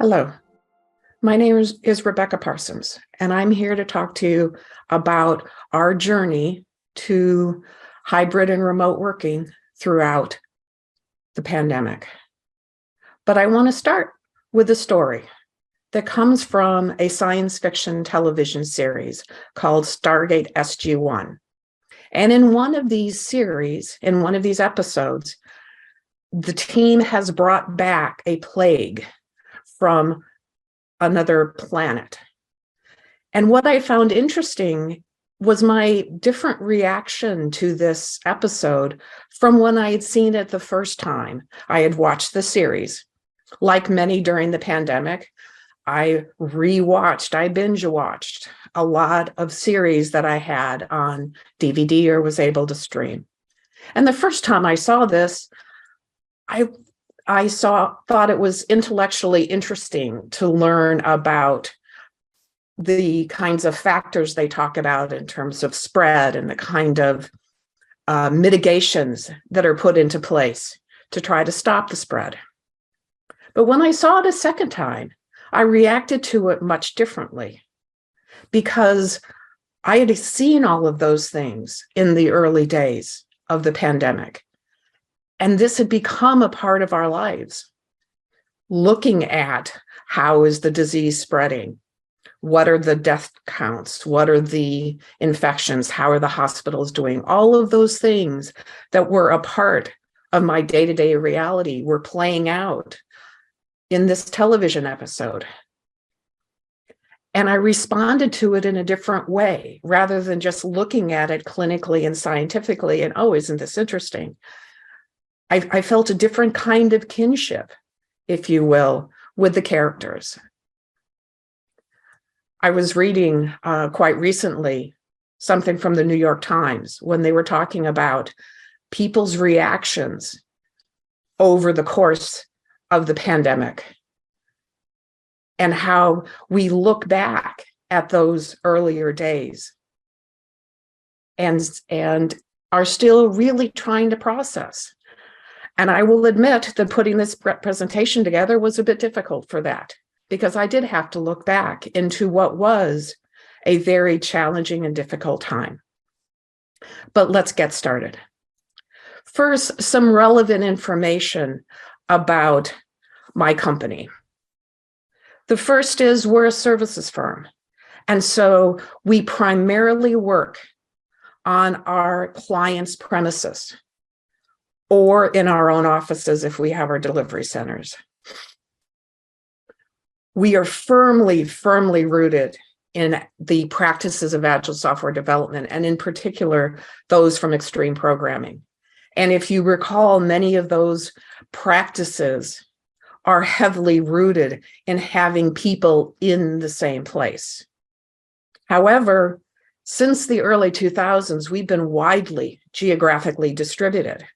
Hello, my name is Rebecca Parsons, and I'm here to talk to you about our journey to hybrid and remote working throughout the pandemic. But I want to start with a story that comes from a science fiction television series called Stargate SG1. And in one of these series, in one of these episodes, the team has brought back a plague from another planet. And what I found interesting was my different reaction to this episode from when I had seen it the first time I had watched the series. Like many during the pandemic, I binge watched a lot of series that I had on DVD or was able to stream. And the first time I saw this, I thought it was intellectually interesting to learn about the kinds of factors they talk about in terms of spread and the kind of mitigations that are put into place to try to stop the spread. But when I saw it a second time, I reacted to it much differently because I had seen all of those things in the early days of the pandemic. And this had become a part of our lives, looking at how is the disease spreading? What are the death counts? What are the infections? How are the hospitals doing? All of those things that were a part of my day-to-day reality were playing out in this television episode. And I responded to it in a different way, rather than just looking at it clinically and scientifically and, oh, isn't this interesting? I felt a different kind of kinship, if you will, with the characters. I was reading quite recently something from the New York Times when they were talking about people's reactions over the course of the pandemic and how we look back at those earlier days and are still really trying to process. And I will admit that putting this presentation together was a bit difficult for that, because I did have to look back into what was a very challenging and difficult time. But let's get started. First, some relevant information about my company. The first is we're a services firm. And so we primarily work on our clients' premises, or in our own offices if we have our delivery centers. We are firmly rooted in the practices of Agile software development, and in particular, those from extreme programming. And if you recall, many of those practices are heavily rooted in having people in the same place. However, since the early 2000s, we've been widely geographically distributed.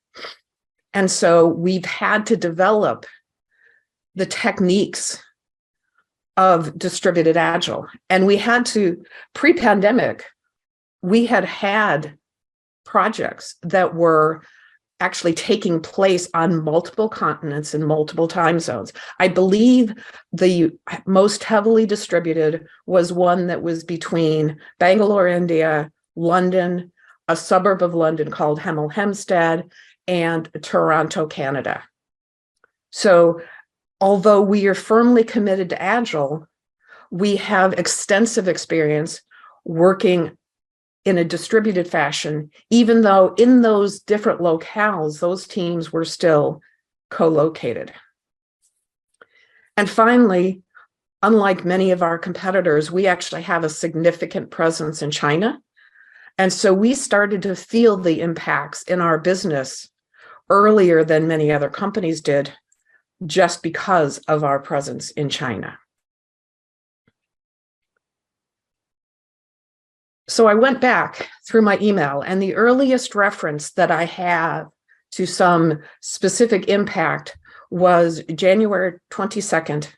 And so we've had to develop the techniques of distributed Agile. And we had to, pre-pandemic, we had projects that were actually taking place on multiple continents in multiple time zones. I believe the most heavily distributed was one that was between Bangalore, India, London, a suburb of London called Hemel Hempstead, and Toronto, Canada. So although we are firmly committed to Agile, we have extensive experience working in a distributed fashion, even though in those different locales, those teams were still co-located. And finally, unlike many of our competitors, we actually have a significant presence in China. And so we started to feel the impacts in our business earlier than many other companies did, just because of our presence in China. So I went back through my email, and the earliest reference that I have to some specific impact was January 22nd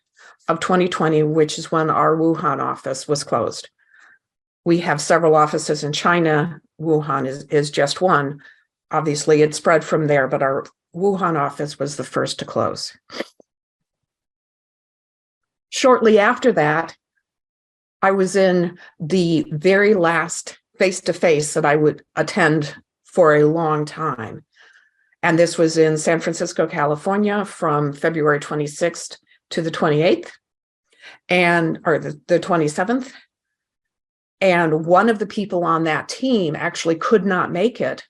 of 2020, which is when our Wuhan office was closed. We have several offices in China. Wuhan is just one. Obviously, it spread from there, but our Wuhan office was the first to close. Shortly after that, I was in the very last face-to-face that I would attend for a long time. And this was in San Francisco, California, from February 26th to the 28th, or the 27th. And one of the people on that team actually could not make it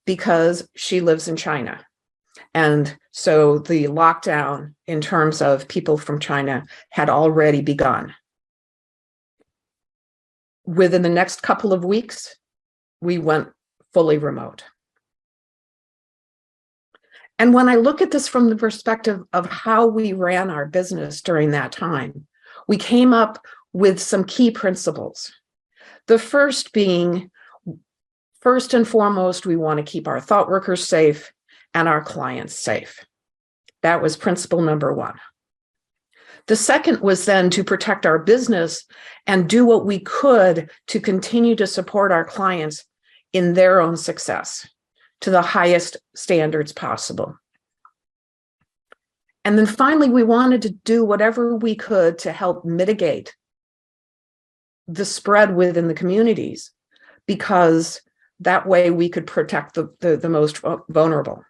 because she lives in China. And so the lockdown in terms of people from China had already begun. Within the next couple of weeks, we went fully remote. And when I look at this from the perspective of how we ran our business during that time, we came up with some key principles. The first being, first and foremost, we want to keep our thought workers safe and our clients safe. That was principle number one. The second was then to protect our business and do what we could to continue to support our clients in their own success to the highest standards possible. And then finally, we wanted to do whatever we could to help mitigate the spread within the communities, because that way we could protect the most vulnerable.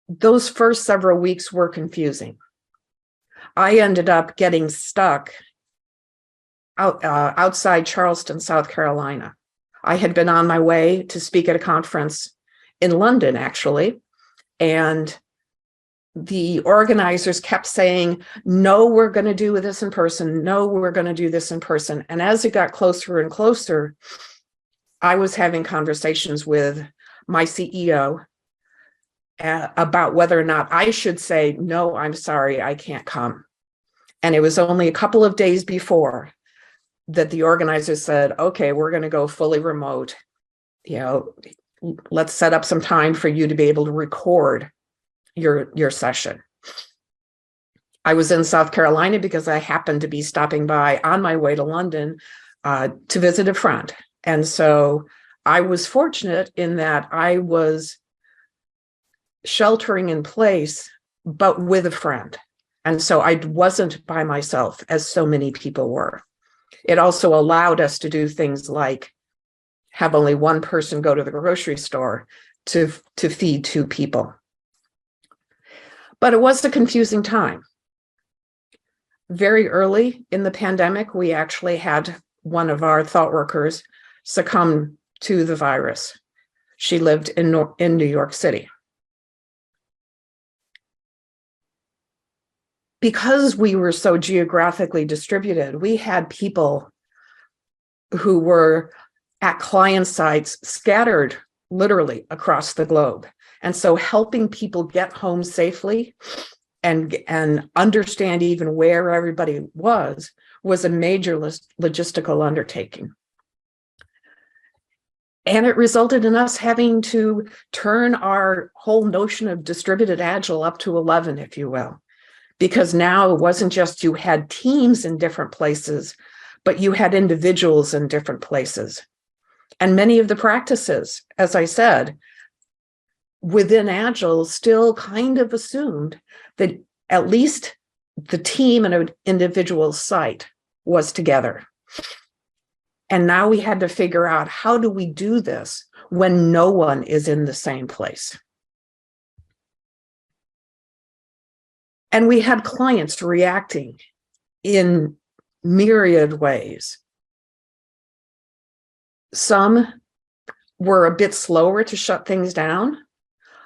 Those first several weeks were confusing. I ended up getting stuck outside Charleston, South Carolina. I had been on my way to speak at a conference in London, actually, and the organizers kept saying, no, we're going to do this in person. No, we're going to do this in person. And as it got closer and closer, I was having conversations with my CEO about whether or not I should say, no, I'm sorry, I can't come. And it was only a couple of days before that the organizers said, okay, we're going to go fully remote. You know, let's set up some time for you to be able to record your session. I was in South Carolina because I happened to be stopping by on my way to London to visit a friend. And so I was fortunate in that I was sheltering in place, but with a friend. And so I wasn't by myself as so many people were. It also allowed us to do things like have only one person go to the grocery store to feed two people. But it was a confusing time. Very early in the pandemic, we actually had one of our thought workers succumb to the virus. She lived in New York City. Because we were so geographically distributed, we had people who were at client sites scattered literally across the globe. And so helping people get home safely and understand even where everybody was a major logistical undertaking. And it resulted in us having to turn our whole notion of distributed agile up to 11, if you will. Because now it wasn't just you had teams in different places, but you had individuals in different places. And many of the practices, as I said, within Agile still kind of assumed that at least the team and an individual site was together. And now we had to figure out, how do we do this when no one is in the same place? And we had clients reacting in myriad ways. Some were a bit slower to shut things down.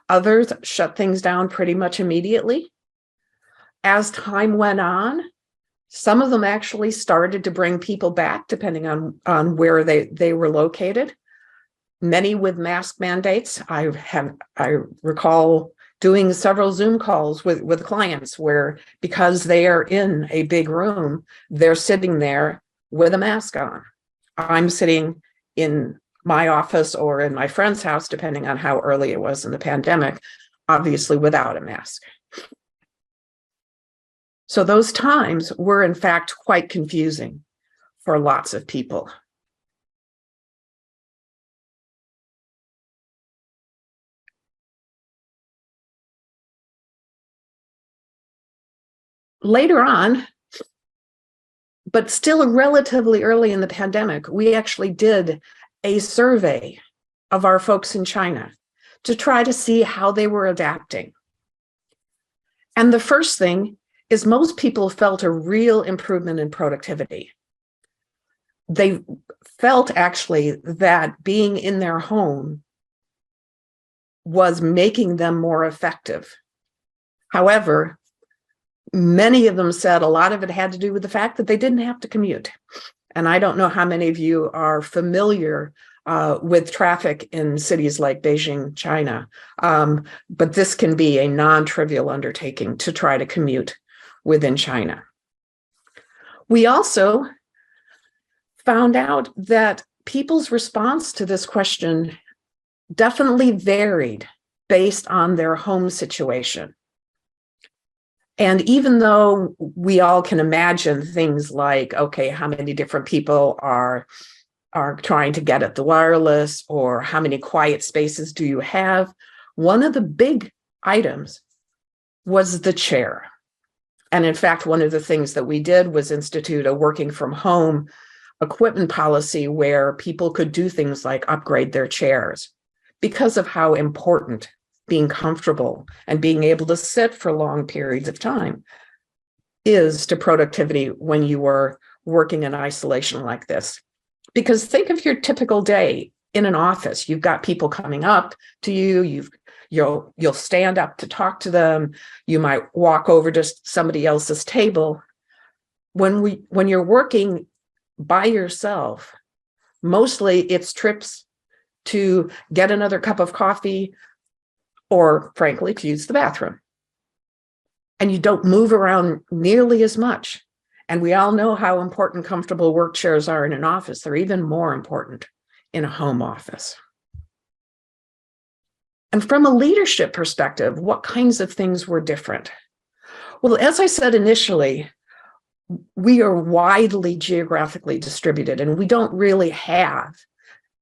Others shut things down pretty much immediately. As time went on, some of them actually started to bring people back, depending on where they were located. Many with mask mandates. I recall doing several Zoom calls with clients where, because they are in a big room, they're sitting there with a mask on. I'm sitting in my office or in my friend's house, depending on how early it was in the pandemic, obviously without a mask. So those times were in fact quite confusing for lots of people. Later on, but still relatively early in the pandemic, we actually did a survey of our folks in China to try to see how they were adapting. And the first thing is most people felt a real improvement in productivity. They felt actually that being in their home was making them more effective. However, many of them said a lot of it had to do with the fact that they didn't have to commute. And I don't know how many of you are familiar with traffic in cities like Beijing, China, but this can be a non-trivial undertaking to try to commute within China. We also found out that people's response to this question definitely varied based on their home situation. And even though we all can imagine things like, okay, how many different people are trying to get at the wireless, or how many quiet spaces do you have? One of the big items was the chair. And in fact, one of the things that we did was institute a working from home equipment policy where people could do things like upgrade their chairs because of how important being comfortable and being able to sit for long periods of time is to productivity when you are working in isolation like this. Because think of your typical day in an office. You've got people coming up to you, you'll stand up to talk to them, you might walk over to somebody else's table. When you're working by yourself, mostly it's trips to get another cup of coffee, or frankly, to use the bathroom. And you don't move around nearly as much. And we all know how important comfortable work chairs are in an office. They're even more important in a home office. And from a leadership perspective, what kinds of things were different? Well, as I said initially, we are widely geographically distributed, and we don't really have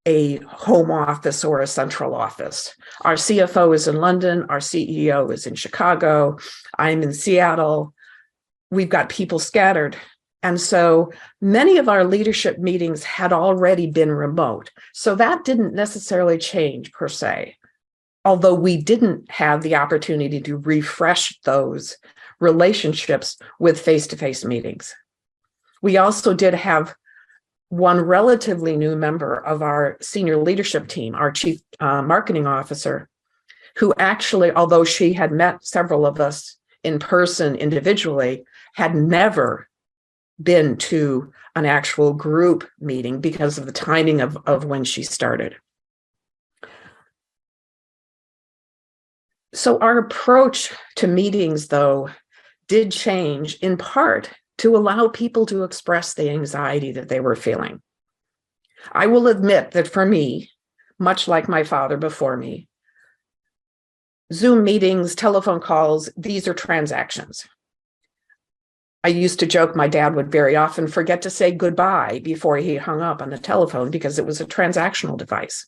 a home office or a central office. Our CFO is in London, our CEO is in Chicago, I'm in Seattle. We've got people scattered. And so many of our leadership meetings had already been remote. So that didn't necessarily change per se, although we didn't have the opportunity to refresh those relationships with face-to-face meetings. We also did have one relatively new member of our senior leadership team, our chief marketing officer, who actually, although she had met several of us in person individually, had never been to an actual group meeting because of the timing of when she started. So our approach to meetings, though, did change in part to allow people to express the anxiety that they were feeling. I will admit that for me, much like my father before me, Zoom meetings, telephone calls, these are transactions. I used to joke my dad would very often forget to say goodbye before he hung up on the telephone because it was a transactional device.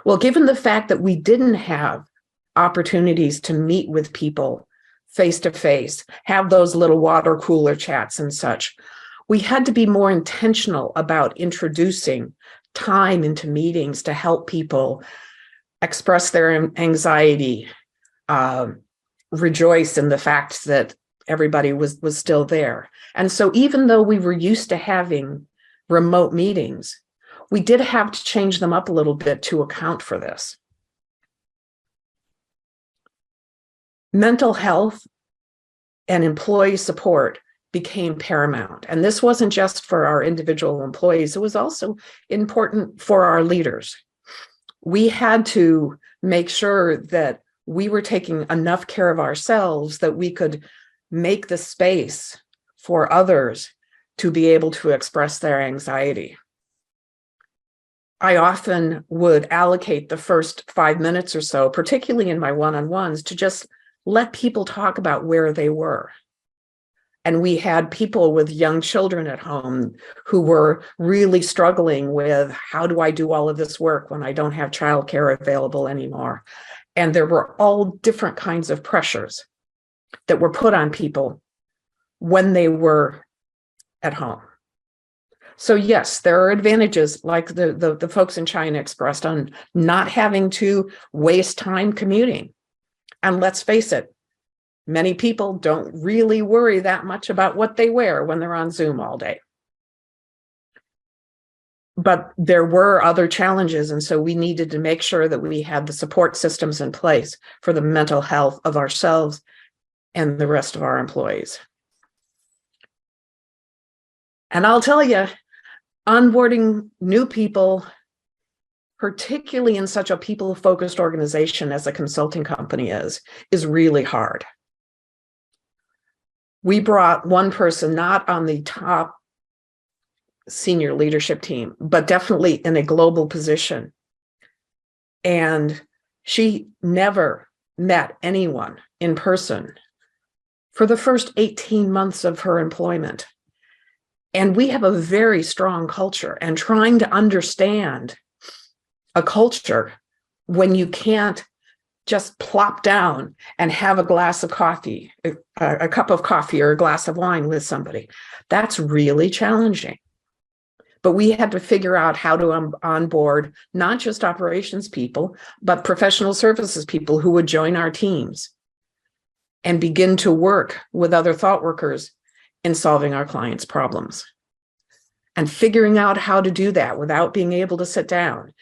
Well, given the fact that we didn't have opportunities to meet with people face-to-face, have those little water cooler chats and such, we had to be more intentional about introducing time into meetings to help people express their anxiety, rejoice in the fact that everybody was still there. And so even though we were used to having remote meetings, we did have to change them up a little bit to account for this. Mental health and employee support became paramount. And this wasn't just for our individual employees, it was also important for our leaders. We had to make sure that we were taking enough care of ourselves that we could make the space for others to be able to express their anxiety. I often would allocate the first 5 minutes or so, particularly in my one-on-ones, to just let people talk about where they were. And we had people with young children at home who were really struggling with, how do I do all of this work when I don't have childcare available anymore? And there were all different kinds of pressures that were put on people when they were at home. So yes, there are advantages like the folks in China expressed on not having to waste time commuting. And let's face it, many people don't really worry that much about what they wear when they're on Zoom all day. But there were other challenges, and so we needed to make sure that we had the support systems in place for the mental health of ourselves and the rest of our employees. And I'll tell you, onboarding new people, particularly in such a people-focused organization as a consulting company is really hard. We brought one person, not on the top senior leadership team, but definitely in a global position. And she never met anyone in person for the first 18 months of her employment. And we have a very strong culture, and trying to understand a culture when you can't just plop down and have a glass of coffee, a cup of coffee or a glass of wine with somebody, that's really challenging. But we had to figure out how to onboard not just operations people, but professional services people who would join our teams and begin to work with other thought workers in solving our clients' problems. And figuring out how to do that without being able to sit down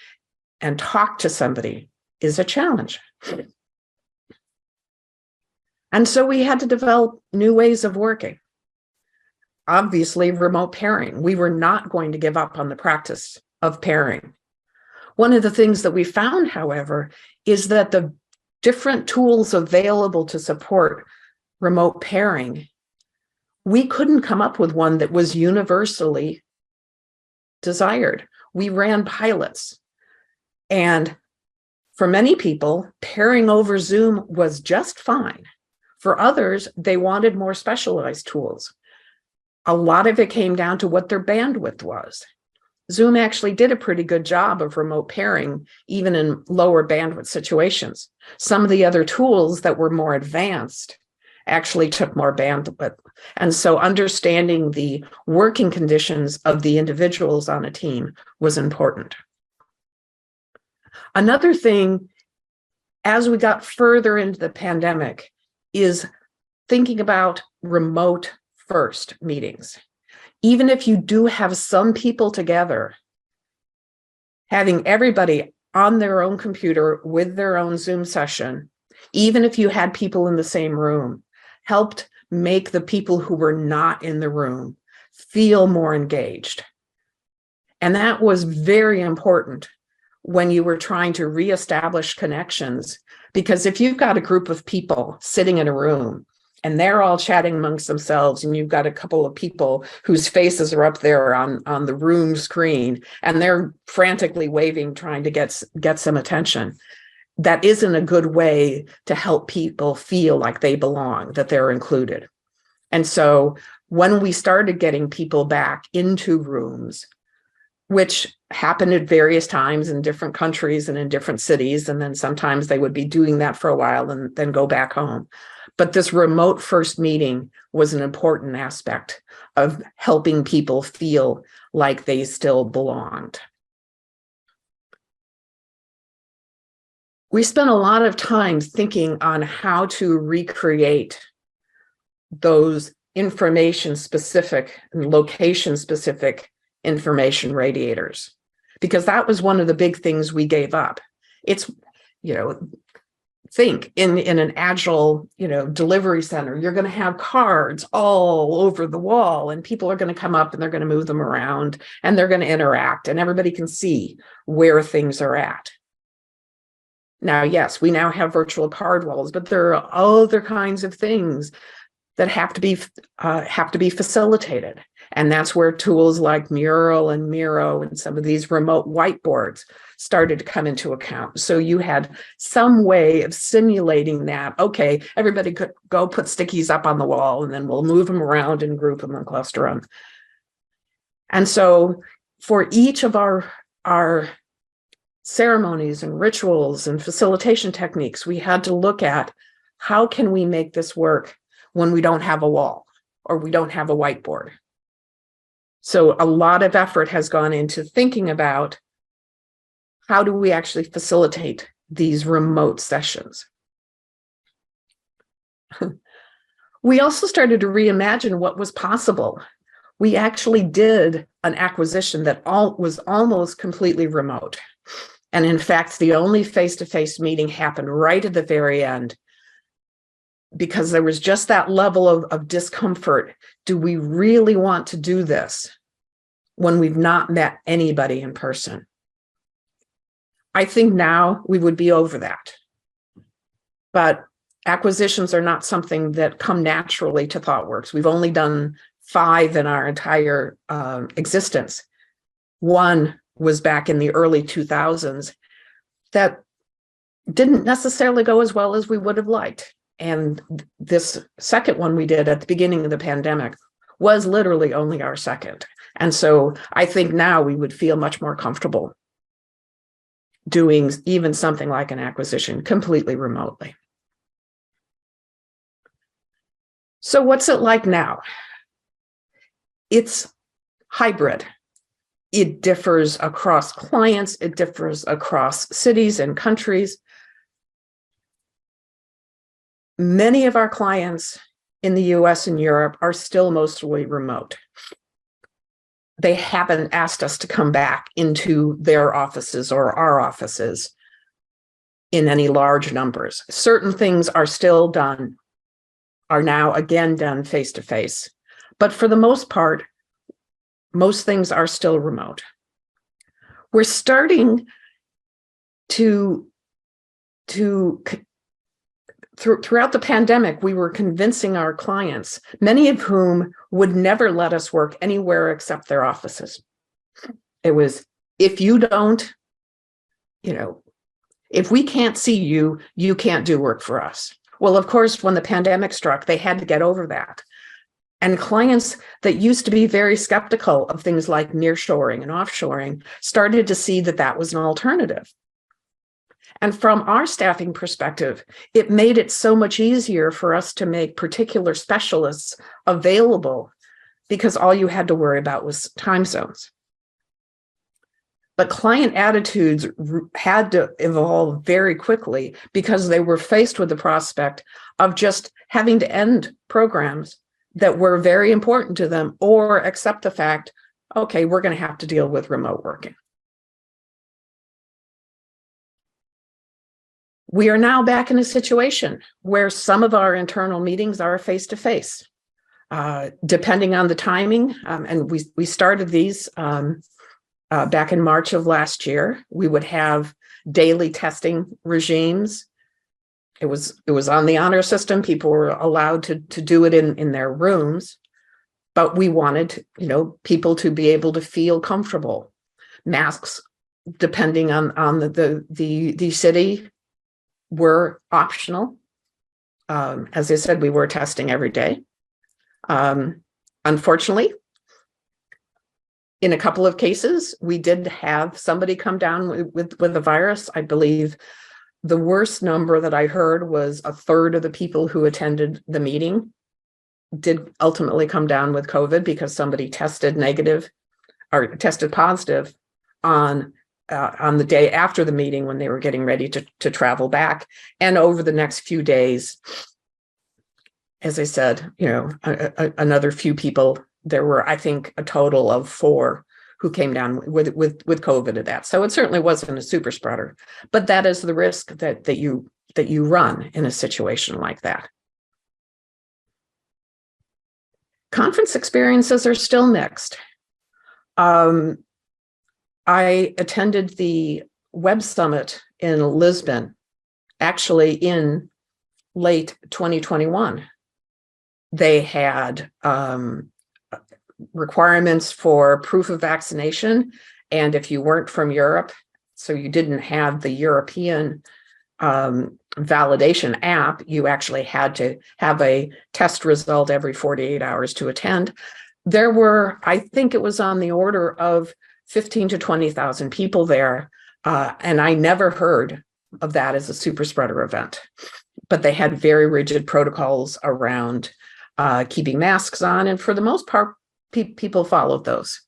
and talk to somebody is a challenge. And so we had to develop new ways of working. Obviously, remote pairing. We were not going to give up on the practice of pairing. One of the things that we found, however, is that the different tools available to support remote pairing, we couldn't come up with one that was universally desired. We ran pilots, and for many people, pairing over Zoom was just fine. For others, they wanted more specialized tools. A lot of it came down to what their bandwidth was. Zoom actually did a pretty good job of remote pairing, even in lower bandwidth situations. Some of the other tools that were more advanced actually took more bandwidth. And so understanding the working conditions of the individuals on a team was important. Another thing, as we got further into the pandemic, is thinking about remote first meetings. Even if you do have some people together, having everybody on their own computer with their own Zoom session, even if you had people in the same room, helped make the people who were not in the room feel more engaged. And that was very important when you were trying to reestablish connections, because if you've got a group of people sitting in a room and they're all chatting amongst themselves, and you've got a couple of people whose faces are up there on the room screen, and they're frantically waving, trying to get some attention, that isn't a good way to help people feel like they belong, that they're included. And so when we started getting people back into rooms, which happened at various times in different countries and in different cities, and then sometimes they would be doing that for a while and then go back home. But this remote first meeting was an important aspect of helping people feel like they still belonged. We spent a lot of time thinking on how to recreate those information-specific and location-specific information radiators, because that was one of the big things we gave up. It's, think in an agile, delivery center, you're going to have cards all over the wall, and people are going to come up and they're going to move them around and they're going to interact, and everybody can see where things are at. Now, yes, we now have virtual card walls, but there are other kinds of things that have to be facilitated. And that's where tools like Mural and Miro and some of these remote whiteboards started to come into account. So you had some way of simulating that. Okay, everybody could go put stickies up on the wall, and then we'll move them around and group them and cluster them. And so for each of our ceremonies and rituals and facilitation techniques, we had to look at how can we make this work when we don't have a wall, or we don't have a whiteboard. So a lot of effort has gone into thinking about how do we actually facilitate these remote sessions. We also started to reimagine what was possible. We actually did an acquisition that was almost completely remote. And in fact, the only face-to-face meeting happened right at the very end, because there was just that level of discomfort. Do we really want to do this when we've not met anybody in person? I think now we would be over that. But acquisitions are not something that come naturally to ThoughtWorks. We've only done 5 in our entire existence. One was back in the early 2000s that didn't necessarily go as well as we would have liked. And this second one we did at the beginning of the pandemic was literally only our second. And so I think now we would feel much more comfortable doing even something like an acquisition completely remotely. So what's it like now? It's hybrid. It differs across clients. It differs across cities and countries. Many of our clients in the US and Europe are still mostly remote. They haven't asked us to come back into their offices or our offices in any large numbers. Certain things are still done, are now again done face-to-face. But for the most part, most things are still remote. We're starting to throughout the pandemic, we were convincing our clients, many of whom would never let us work anywhere except their offices. It was, if you don't, if we can't see you, you can't do work for us. Well, of course, when the pandemic struck, they had to get over that. And clients that used to be very skeptical of things like nearshoring and offshoring started to see that that was an alternative. And from our staffing perspective, it made it so much easier for us to make particular specialists available, because all you had to worry about was time zones. But client attitudes had to evolve very quickly, because they were faced with the prospect of just having to end programs that were very important to them, or accept the fact, okay, we're going to have to deal with remote working. We are now back in a situation where some of our internal meetings are face-to-face, depending on the timing. And we started these back in March of last year. We would have daily testing regimes. It was on the honor system. People were allowed to do it in their rooms, but we wanted, people to be able to feel comfortable. Masks, depending on the city, were optional. As I said, we were testing every day. Unfortunately, in a couple of cases, we did have somebody come down with a virus. I believe the worst number that I heard was 1/3 of the people who attended the meeting did ultimately come down with COVID, because somebody tested negative or tested positive on the day after the meeting when they were getting ready to travel back. And over the next few days, as I said, another few people. There were, I think, a total of 4 who came down with COVID at that. So it certainly wasn't a super spreader, but that is the risk that you run in a situation like that. Conference experiences are still mixed. I attended the Web Summit in Lisbon, actually in late 2021. They had requirements for proof of vaccination. And if you weren't from Europe, so you didn't have the European validation app, you actually had to have a test result every 48 hours to attend. There were, I think it was on the order of 15 to 20,000 people there. And I never heard of that as a super spreader event, but they had very rigid protocols around keeping masks on, and for the most part, people followed those.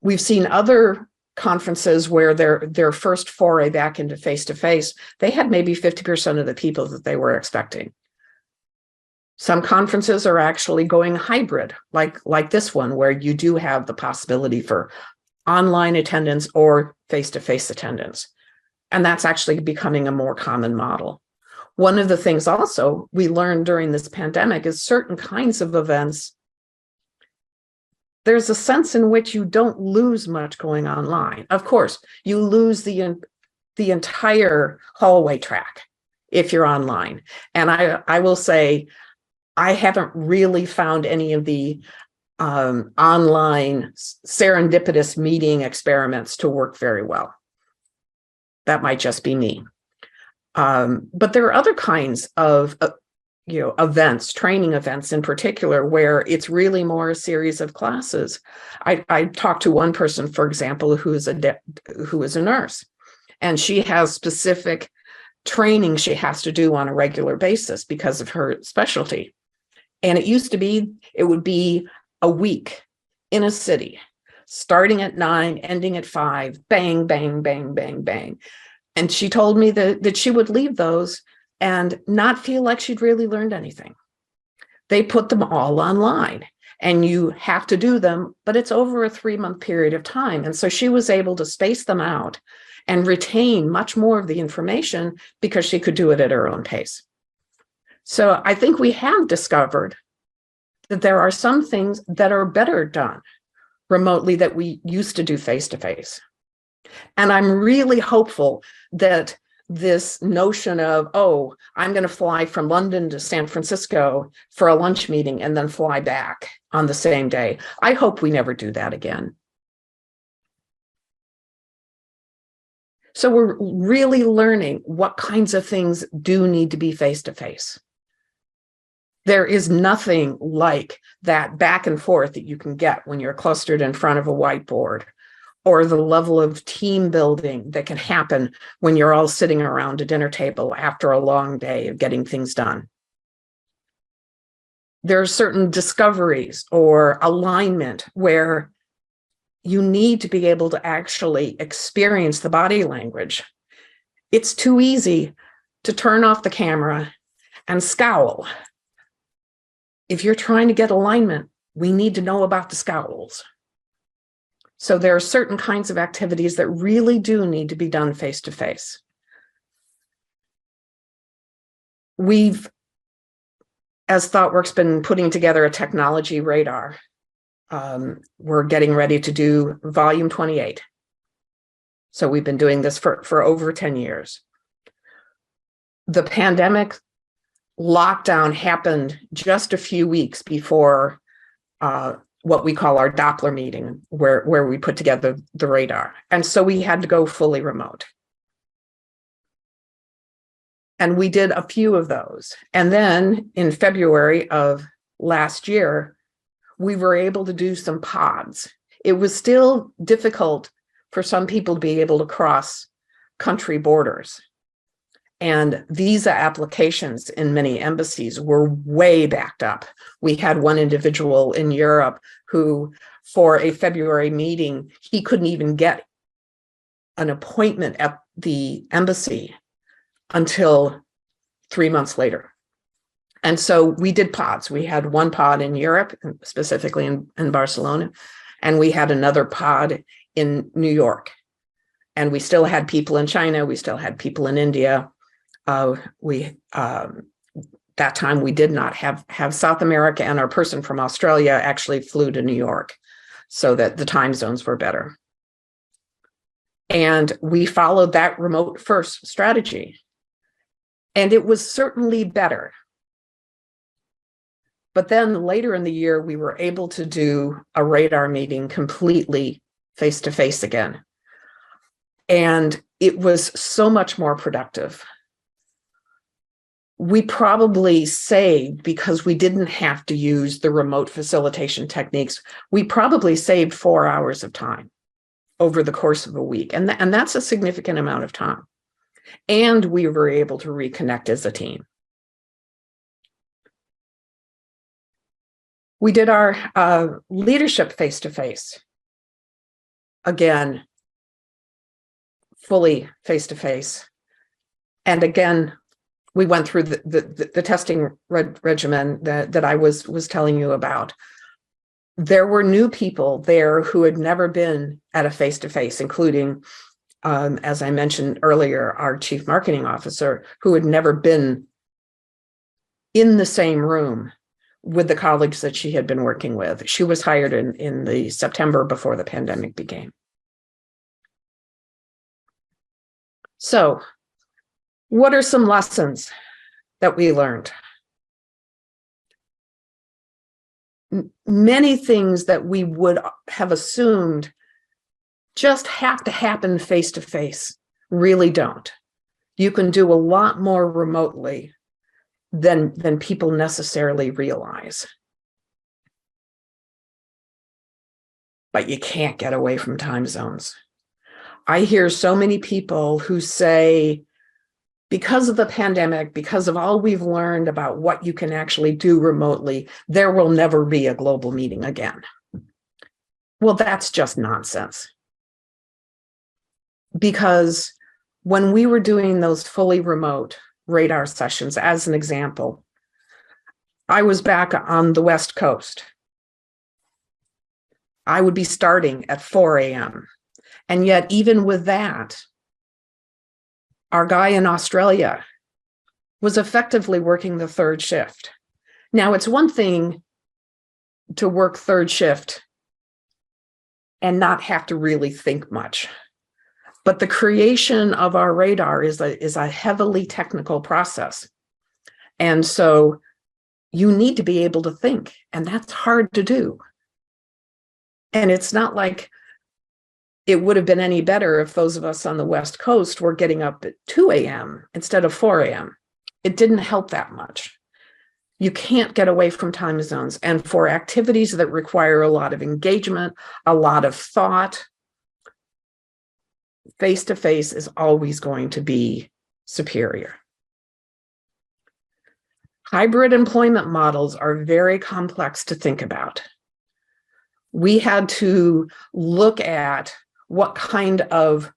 We've seen other conferences where their first foray back into face-to-face, they had maybe 50% of the people that they were expecting. Some conferences are actually going hybrid, like this one, where you do have the possibility for online attendance or face-to-face attendance. And that's actually becoming a more common model. One of the things also we learned during this pandemic is certain kinds of events, there's a sense in which you don't lose much going online. Of course, you lose the entire hallway track if you're online. And I will say, I haven't really found any of the online serendipitous meeting experiments to work very well. That might just be me. But there are other kinds of events, training events in particular, where it's really more a series of classes. I talked to one person, for example, who is a nurse, and she has specific training she has to do on a regular basis because of her specialty. And it would be a week in a city, starting at 9, ending at 5, bang, bang, bang, bang, bang. And she told me that she would leave those and not feel like she'd really learned anything. They put them all online and you have to do them, but it's over a 3-month period of time. And so she was able to space them out and retain much more of the information because she could do it at her own pace. So I think we have discovered that there are some things that are better done remotely that we used to do face-to-face. And I'm really hopeful that this notion of, oh, I'm going to fly from London to San Francisco for a lunch meeting and then fly back on the same day, I hope we never do that again. So we're really learning what kinds of things do need to be face-to-face. There is nothing like that back and forth that you can get when you're clustered in front of a whiteboard, or the level of team building that can happen when you're all sitting around a dinner table after a long day of getting things done. There are certain discoveries or alignment where you need to be able to actually experience the body language. It's too easy to turn off the camera and scowl. If you're trying to get alignment, we need to know about the scowls. So there are certain kinds of activities that really do need to be done face-to-face. We've, as ThoughtWorks, been putting together a technology radar. We're getting ready to do volume 28. So we've been doing this for over 10 years. The pandemic lockdown happened just a few weeks before what we call our Doppler meeting, where we put together the radar. And so we had to go fully remote. And we did a few of those. And then in February of last year, we were able to do some pods. It was still difficult for some people to be able to cross country borders. And visa applications in many embassies were way backed up. We had one individual in Europe who, for a February meeting, he couldn't even get an appointment at the embassy until 3 months later. And so we did pods. We had one pod in Europe, specifically in Barcelona, and we had another pod in New York. And we still had people in China. We still had people in India. That time we did not have South America, and our person from Australia actually flew to New York so that the time zones were better. And we followed that remote first strategy. And it was certainly better. But then later in the year, we were able to do a radar meeting completely face-to-face again. And it was so much more productive. We probably saved, because we didn't have to use the remote facilitation techniques, we probably saved 4 hours of time over the course of a week. And that's a significant amount of time. And we were able to reconnect as a team. We did our leadership face-to-face. Again, fully face-to-face. And again, we went through the testing regimen that I was telling you about. There were new people there who had never been at a face-to-face, including, as I mentioned earlier, our chief marketing officer, who had never been in the same room with the colleagues that she had been working with. She was hired in the September before the pandemic began. So, what are some lessons that we learned? Many things that we would have assumed just have to happen face-to-face really don't. You can do a lot more remotely than people necessarily realize. But you can't get away from time zones. I hear so many people who say, because of the pandemic, because of all we've learned about what you can actually do remotely, there will never be a global meeting again. Well, that's just nonsense. Because when we were doing those fully remote radar sessions, as an example, I was back on the West Coast. I would be starting at 4 a.m. And yet, even with that, our guy in Australia was effectively working the third shift. Now, it's one thing to work third shift and not have to really think much. But the creation of our radar is a heavily technical process. And so you need to be able to think, and that's hard to do. And it's not like it would have been any better if those of us on the West Coast were getting up at 2 a.m. instead of 4 a.m. It didn't help that much. You can't get away from time zones. And for activities that require a lot of engagement, a lot of thought, face-to-face is always going to be superior. Hybrid employment models are very complex to think about. We had to look at what kind of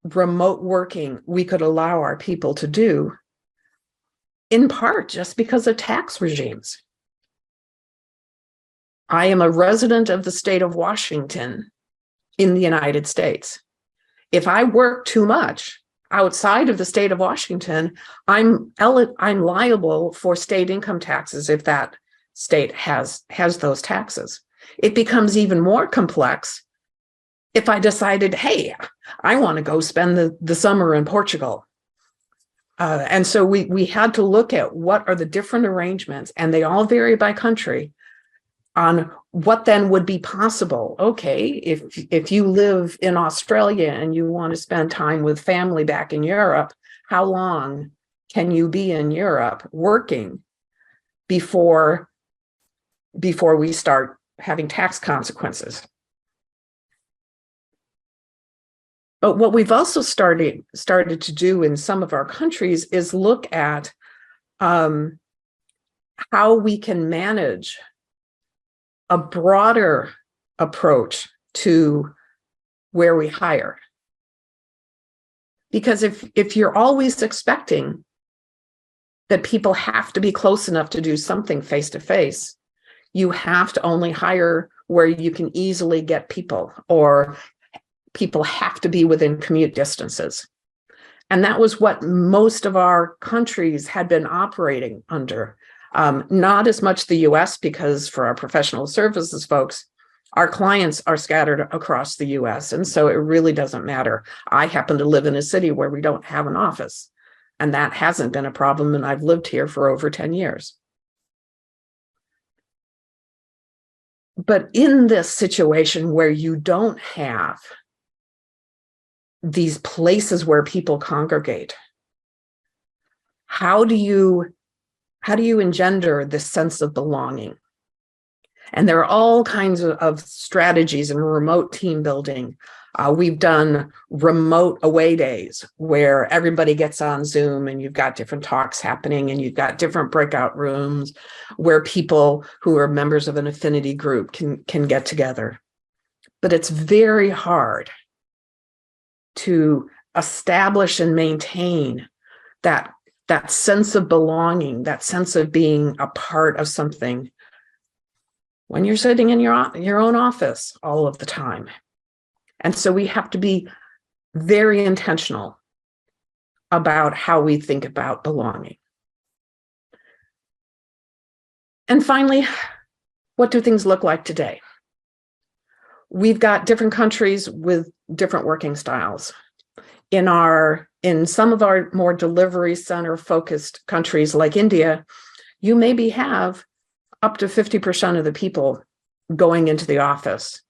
remote working we could allow our people to do, in part just because of tax regimes. I am a resident of the state of Washington in the United States. If I work too much outside of the state of Washington, I'm liable for state income taxes if that state has those taxes. It becomes even more complex if I decided, hey, I want to go spend the summer in Portugal. And so we had to look at what are the different arrangements, and they all vary by country, on what then would be possible. Okay, if you live in Australia and you want to spend time with family back in Europe, how long can you be in Europe working before we start having tax consequences? But what we've also started to do in some of our countries is look at how we can manage a broader approach to where we hire. Because if you're always expecting that people have to be close enough to do something face-to-face, you have to only hire where you can easily get people, or people have to be within commute distances. And that was what most of our countries had been operating under. Not as much the US, because for our professional services folks, our clients are scattered across the US. And so it really doesn't matter. I happen to live in a city where we don't have an office, and that hasn't been a problem. And I've lived here for over 10 years. But in this situation where you don't have these places where people congregate, how do you engender this sense of belonging? And there are all kinds of strategies in remote team building We've done remote away days where everybody gets on Zoom and you've got different talks happening and you've got different breakout rooms where people who are members of an affinity group can get together. But it's very hard to establish and maintain that sense of belonging, that sense of being a part of something when you're sitting in your own office all of the time. And so we have to be very intentional about how we think about belonging. And finally, what do things look like today? We've got different countries with different working styles. In some of our more delivery center focused countries like India, you maybe have up to 50% of the people going into the office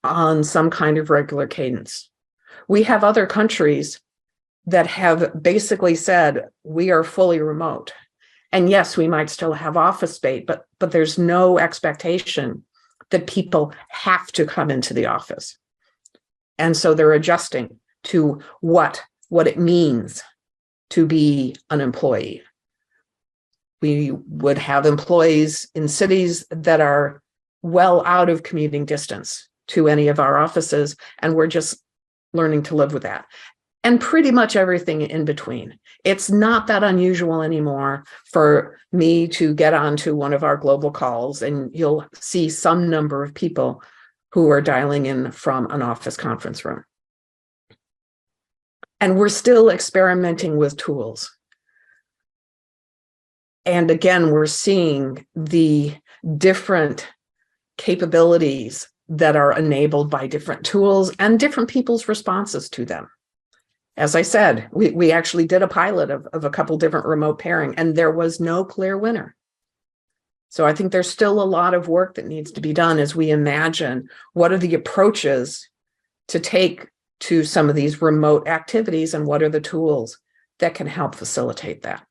on some kind of regular cadence. We have other countries that have basically said, we are fully remote. And yes, we might still have office space, but there's no expectation that people have to come into the office. And so they're adjusting to what it means to be an employee. We would have employees in cities that are well out of commuting distance to any of our offices, and we're just learning to live with that. And pretty much everything in between. It's not that unusual anymore for me to get onto one of our global calls and you'll see some number of people who are dialing in from an office conference room. And we're still experimenting with tools. And again, we're seeing the different capabilities that are enabled by different tools and different people's responses to them. As I said, we actually did a pilot of a couple different remote pairing, and there was no clear winner. So I think there's still a lot of work that needs to be done as we imagine what are the approaches to take to some of these remote activities and what are the tools that can help facilitate that.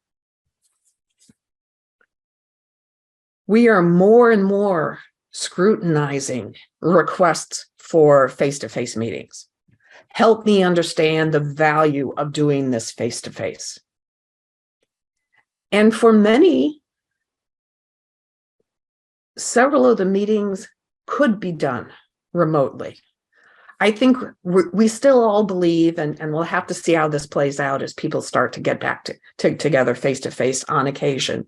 We are more and more scrutinizing requests for face-to-face meetings. Help me understand the value of doing this face-to-face. And for many, several of the meetings could be done remotely. I think we still all believe, and we'll have to see how this plays out as people start to get back together face-to-face on occasion.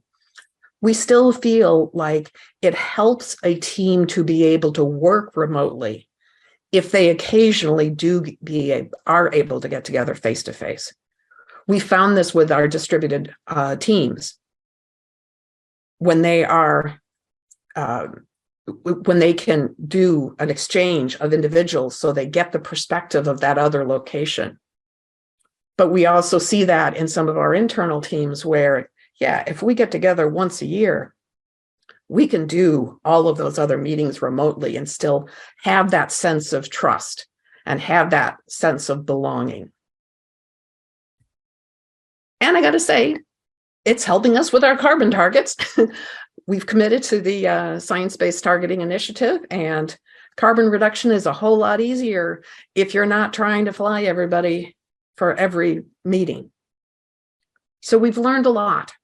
We still feel like it helps a team to be able to work remotely if they occasionally are able to get together face-to-face. We found this with our distributed teams. When they can do an exchange of individuals so they get the perspective of that other location. But we also see that in some of our internal teams where, yeah, if we get together once a year, we can do all of those other meetings remotely and still have that sense of trust and have that sense of belonging. And I got to say, it's helping us with our carbon targets. We've committed to the Science-Based Targeting Initiative, and carbon reduction is a whole lot easier if you're not trying to fly everybody for every meeting. So we've learned a lot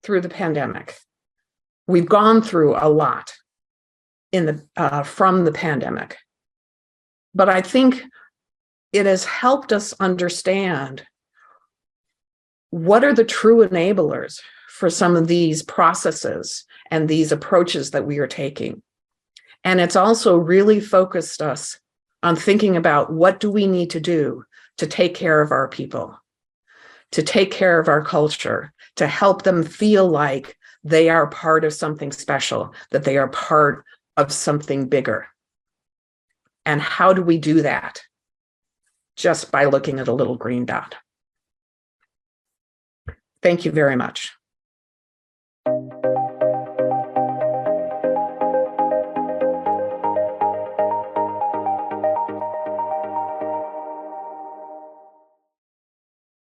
through the pandemic. We've gone through a lot from the pandemic. But I think it has helped us understand what are the true enablers for some of these processes and these approaches that we are taking. And it's also really focused us on thinking about what do we need to do to take care of our people, to take care of our culture, to help them feel like they are part of something special, that they are part of something bigger. And how do we do that? Just by looking at a little green dot. Thank you very much.